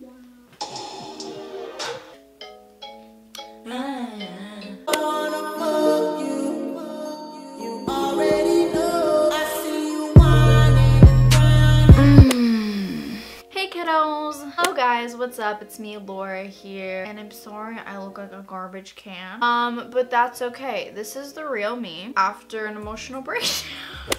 Hey kiddos! Hello guys, what's up? It's me, Laura here, and I'm sorry I look like a garbage can. But that's okay. This is the real me after an emotional breakdown.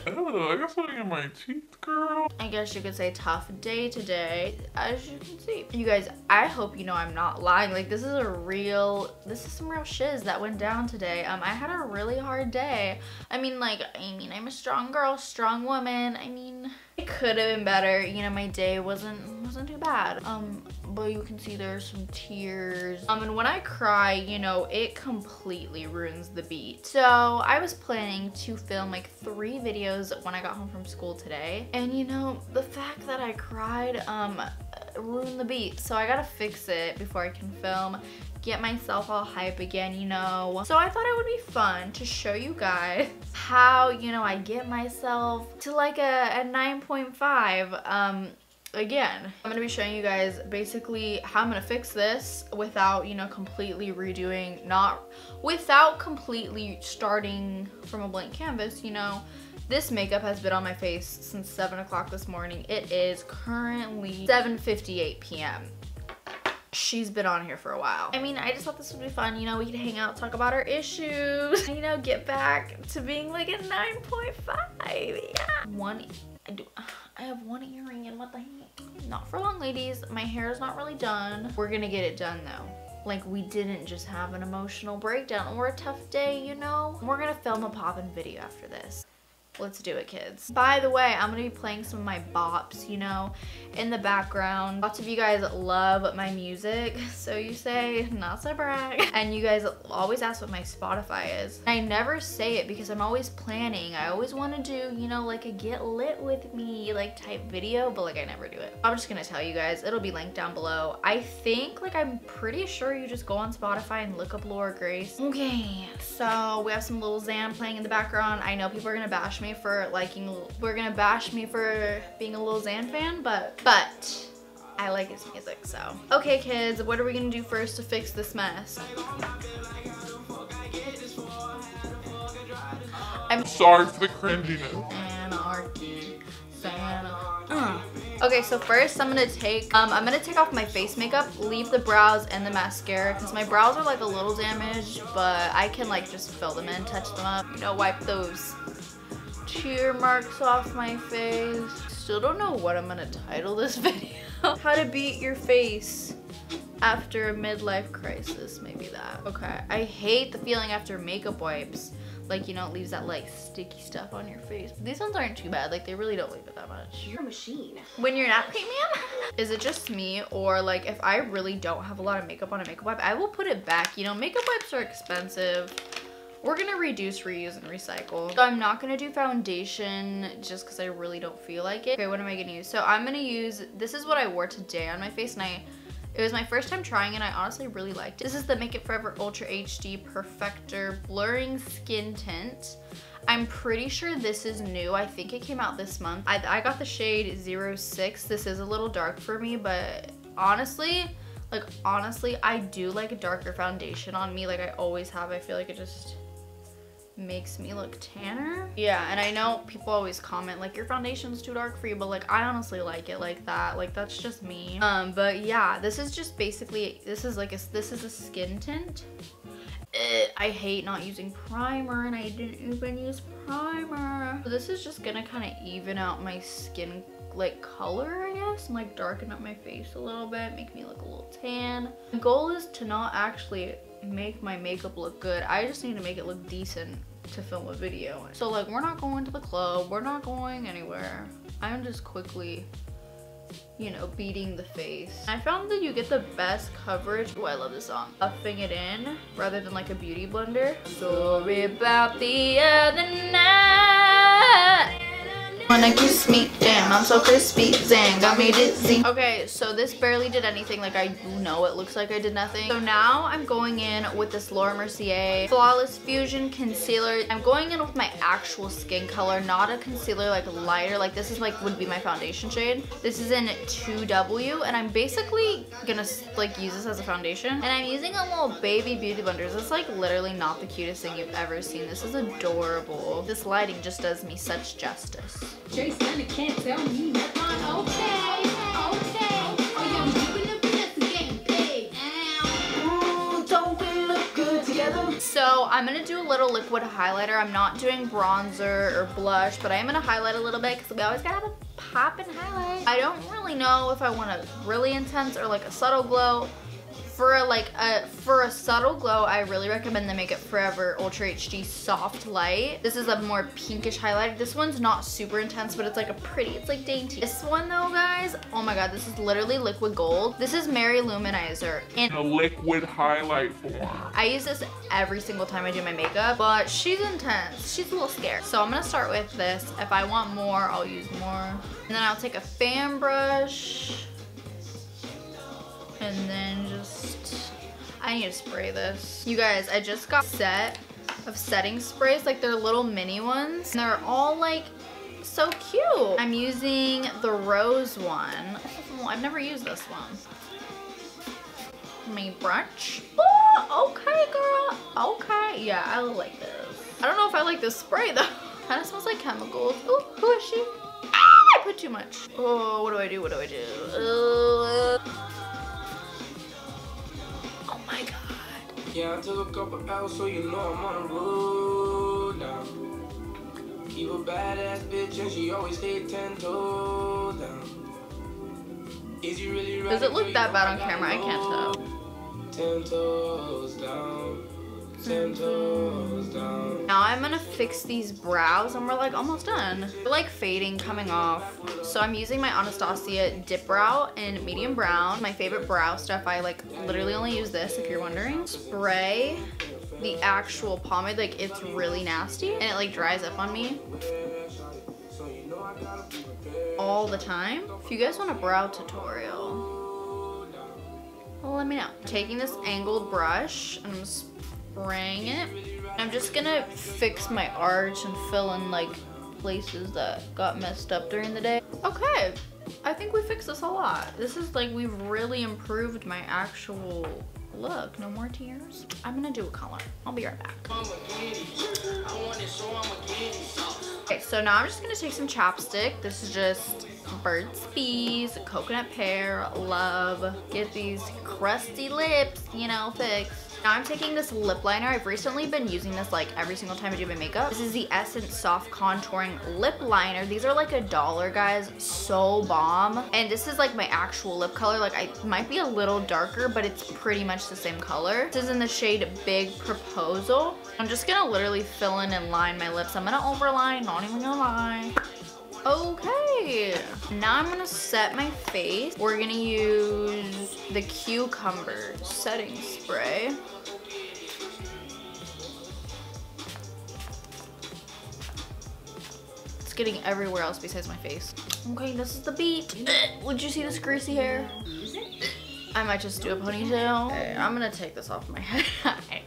I don't know, I got something in my teeth, girl. I guess you could say tough day today, as you can see. You guys, I hope you know I'm not lying. Like, this is some real shiz that went down today. I had a really hard day. I'm a strong girl, strong woman. It could have been better. You know, my day wasn't too bad. But you can see there's some tears. And when I cry, you know, it completely ruins the beat. So I was planning to film like 3 videos when I got home from school today. And you know, the fact that I cried, ruined the beat. So I gotta fix it before I can film, get myself all hype again, you know. So I thought it would be fun to show you guys how, you know, I get myself to like a 9.5. Again, I'm gonna be showing you guys basically how I'm gonna fix this without, you know, completely redoing, without completely starting from a blank canvas, you know. This makeup has been on my face since 7 o'clock this morning. It is currently 7:58 p.m. She's been on here for a while. I just thought this would be fun. You know, we could hang out, talk about our issues, you know, get back to being like a 9.5. Yeah. I have one earring and what the heck? Not for long, ladies. My hair is not really done. We're gonna get it done though. Like, we didn't just have an emotional breakdown or a tough day, you know? We're gonna film a poppin' video after this. Let's do it, kids. By the way, I'm gonna be playing some of my bops, you know, in the background. Lots of you guys love my music, so you say, not to brag. And you guys always ask what my Spotify is. I never say it because I'm always planning. I always wanna do, you know, like a get lit with me, like type video, but like I never do it. I'm just gonna tell you guys, it'll be linked down below. I think, like I'm pretty sure you just go on Spotify and look up Laura Grace. Okay, so we have some Lil Xan playing in the background. I know people are gonna bash me for being a Lil Xan fan, but I like his music, so. Okay kids, what are we gonna do first to fix this mess? I'm sorry for the cringiness. Anarchy, Okay, so first I'm gonna take off my face makeup, leave the brows and the mascara, because my brows are like a little damaged, but I can like just fill them in, touch them up, you know, wipe those tear marks off my face. Still don't know what I'm gonna title this video. How to beat your face after a midlife crisis, maybe that. Okay, I hate the feeling after makeup wipes. Like, you know, it leaves that like sticky stuff on your face. But these ones aren't too bad, like they really don't leave it that much. You're a machine. When you're not premium? Is it just me, or like if I really don't have a lot of makeup on a makeup wipe, I will put it back. You know, makeup wipes are expensive. We're gonna reduce, reuse, and recycle. So I'm not gonna do foundation just because I really don't feel like it. Okay, what am I gonna use? So I'm gonna use, this is what I wore today on my face, and it was my first time trying it, and I honestly really liked it. This is the Make It Forever Ultra HD Perfector Blurring Skin Tint. I'm pretty sure this is new. I think it came out this month. I got the shade 06. This is a little dark for me, but honestly, I do like a darker foundation on me. Like I always have. I feel like it just makes me look tanner. Yeah, and I know people always comment like your foundation's too dark for you, but like I honestly like it like that. Like that's just me. But yeah, this is just basically, this is a skin tint. I hate not using primer, and I didn't even use primer. So this is just gonna kind of even out my skin like color, I guess, and like darken up my face a little bit, make me look a little tan. The goal is to not actually make my makeup look good. I just need to make it look decent to film a video. So like we're not going to the club, we're not going anywhere. I'm just quickly, you know, beating the face. I found that you get the best coverage. Oh, I love this song. Buffing it in rather than like a beauty blender. Sorry about the other night. Wanna kiss me? Damn, I'm so crispy. Zang, got me dizzy. Okay, so this barely did anything. Like, I know it looks like I did nothing. So now I'm going in with this Laura Mercier Flawless Fusion Concealer. I'm going in with my actual skin color, not a concealer like lighter. Like, this is like would be my foundation shade. This is in 2W, and I'm basically gonna like use this as a foundation. And I'm using a little baby beauty blender. It's like literally not the cutest thing you've ever seen. This is adorable. This lighting just does me such justice. Jason, it can't tell me nothing. Okay, okay. Oh, yeah, we doing the finesse game, big. Don't we look good together? So I'm gonna do a little liquid highlighter. I'm not doing bronzer or blush, but I am gonna highlight a little bit because we always gotta have a pop and highlight. I don't really know if I want a really intense or like a subtle glow. For a subtle glow, I really recommend the Makeup Forever Ultra HD Soft Light. This is a more pinkish highlight. This one's not super intense, but it's like a pretty, it's like dainty. This one though, guys, oh my god, this is literally liquid gold. This is Mary Luminizer in a liquid highlight form. I use this every single time I do my makeup, but she's intense. She's a little scared. So I'm gonna start with this. If I want more, I'll use more. And then I'll take a fan brush. And then I need to spray this. You guys, I just got a set of setting sprays. Like, they're little mini ones. And they're all like so cute. I'm using the rose one. Oh, I've never used this one. My brush. Oh, okay, girl. Okay. Yeah, I like this. I don't know if I like this spray though. Kind of smells like chemicals. Oh, who is she? Ah, I put too much. Oh, what do I do? What do I do? Oh my god. Yeah, I took a couple L's, so you know I'm on the road now. Keep a badass bitch and she always stay 10 toes down. Is you really Does it look that bad on camera? I can't tell. 10 toes down. 10 toes down. Now I'm gonna fix these brows and we're like almost done. They're like fading, coming off. So I'm using my Anastasia Dip Brow in medium brown. My favorite brow stuff. I like literally only use this if you're wondering. Spray the actual pomade, like it's really nasty and it like dries up on me all the time. If you guys want a brow tutorial, let me know. Taking this angled brush and I'm spraying it. I'm just gonna fix my arch and fill in like places that got messed up during the day. Okay, I think we fixed this a lot. This is like, we've really improved my actual look. No more tears. I'm gonna do a color. I'll be right back. Okay, so now I'm just gonna take some chapstick. This is just Burt's Bees, coconut pear, love. Get these crusty lips, you know, fixed. Now I'm taking this lip liner. I've recently been using this like every single time I do my makeup. This is the Essence Soft Contouring Lip Liner. These are like $1, guys. So bomb. And this is like my actual lip color. Like, I might be a little darker, but it's pretty much the same color. This is in the shade Big Proposal. I'm just gonna literally fill in and line my lips. I'm gonna overline, not even gonna lie. Okay, now I'm gonna set my face. We're gonna use the Cucumber setting spray. It's getting everywhere else besides my face. Okay, this is the beat. Would you see this greasy hair? I might just do a ponytail. Okay, I'm gonna take this off my head.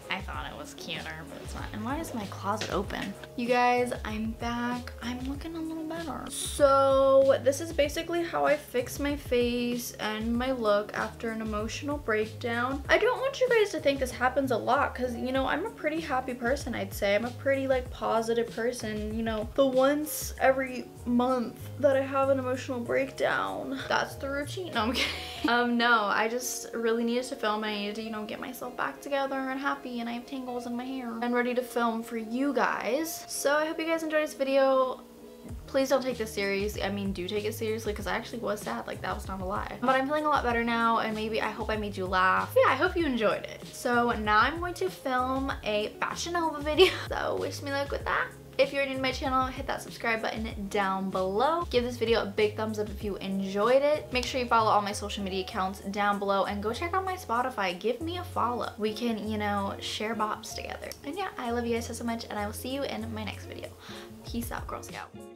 I thought it was cuter, but it's not. And why is my closet open? You guys, I'm back. I'm looking a little better. So this is basically how I fix my face and my look after an emotional breakdown. I don't want you guys to think this happens a lot because, you know, I'm a pretty happy person, I'd say. I'm a pretty like positive person, you know. The once every month that I have an emotional breakdown, that's the routine. No, I'm kidding. No, I just really needed to film and I needed to, you know, get myself back together and happy, and I have tangles in my hair and ready to film for you guys. So I hope you guys enjoyed this video. Please don't take this seriously. I mean, do take it seriously because I actually was sad. Like, that was not a lie. But I'm feeling a lot better now, and maybe I hope I made you laugh. Yeah, I hope you enjoyed it. So now I'm going to film a Fashion Nova video. So wish me luck with that. If you're new to my channel, hit that subscribe button down below. Give this video a big thumbs up if you enjoyed it. Make sure you follow all my social media accounts down below and go check out my Spotify. Give me a follow. We can, you know, share bops together. And yeah, I love you guys so much, and I will see you in my next video. Peace out, Girl Scout.